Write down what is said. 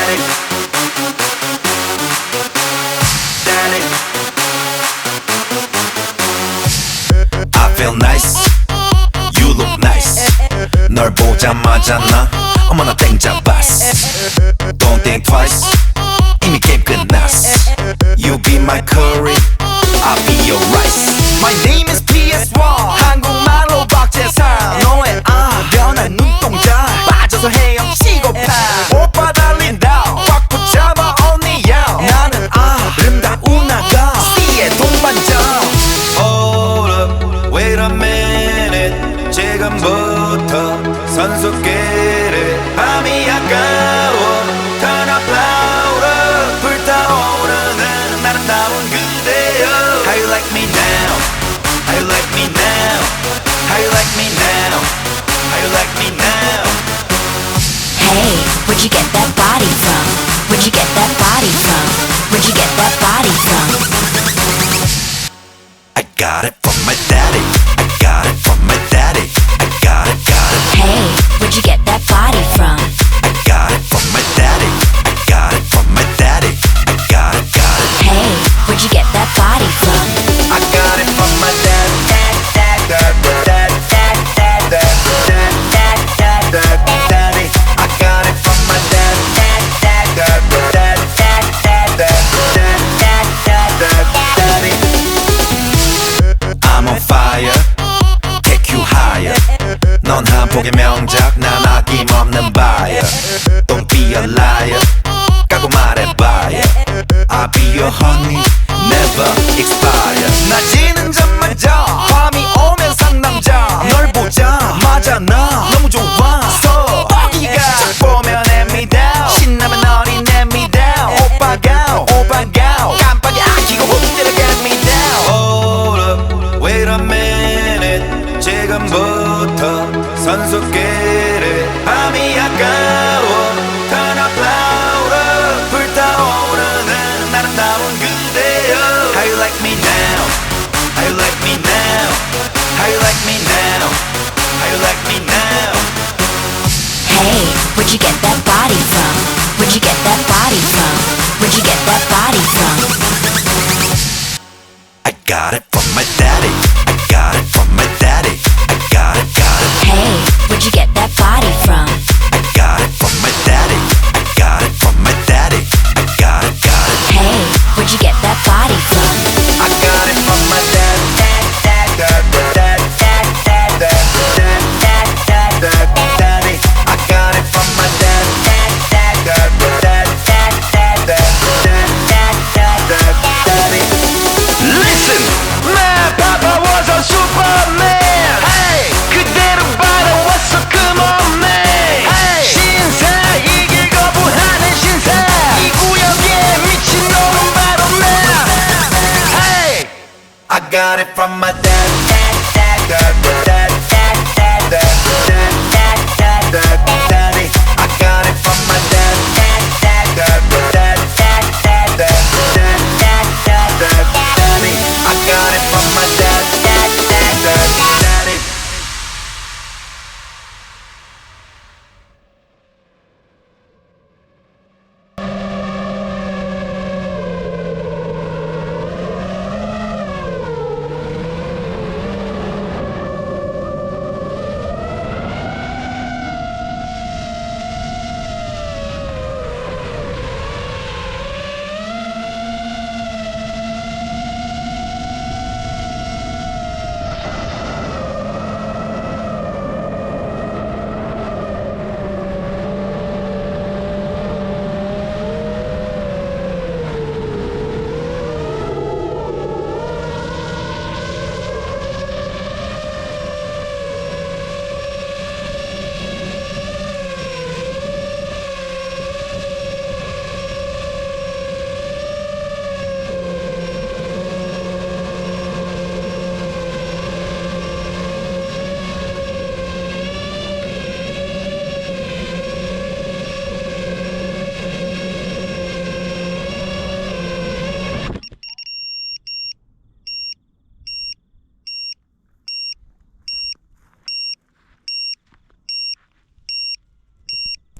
Daddy, Daddy. I feel nice, you look nice. 널 보자마자 나 어머나 땡 잡았어. Don't think twice, 이미 게임 끝났어. You be my curry, I'll be your rice. My name is PS1, 한국말로 박재상. 너의 변한 눈동자 빠져서 헤엄치고파. 오빠 달린다 꽉 붙잡아 언니 야. 나는 아름다운 아가 C의 동반자. Hold up, wait a minute. 지금부터 선수끼리 밤이 아까워. Turn up louder, 불타오르는 아름다운 그대여. How you like me now? How you like me now? How you like me now? How you like me now? Hey, where'd you get that body from? Where'd you get that body from? Where'd you get that body from? I got it from my daddy. I got it from my daddy. I got it, got it. Hey, where'd you get that body from? I got it from my daddy. I got it from my daddy. I got it, got it. Hey, where'd you get that body from? I got it from my dad. Daddy. I got it from my dad. Daddy. I'm on fire. Take you higher. 넌 한 폭의 명작, 난 아낌없는 buyer. Don't be a liar. 까고 말해봐요. I'll be your honey, never expire. 낮이는 잠만자, 밤이 오면 상남자. 널 보자마자 나 너무 좋아서 어디가 딱 보면 hand me down. 신나면 어린 hand me down. 오빠가 깜빡이 안 켜고 흔들어 get me down. Hold up, wait a minute. 지금부터 선수끼리 밤이 아까워. Turn up louder, 불타오르는 아름다운 그대여. How you like me now? How you like me now? How you like me now? How you like me now? Hey, where'd you get that body from? Where'd you get that body from? Where'd you get that body from? I got it from my daddy. I got it from my daddy. I got it, got it. Hey, where'd you get that body from? I got it from my daddy. I got it from my daddy. I got it, got it. Hey, where'd you get that body from? I got it from my dad. Daddy. I got it from my dad. Daddy. Listen, my papa was a Superman. Hey, 그대로 바라왔어, come on man. Hey, 신사 이길 거부하는 신사. 이 구역에 미친놈은 바로 나. Hey, I got it from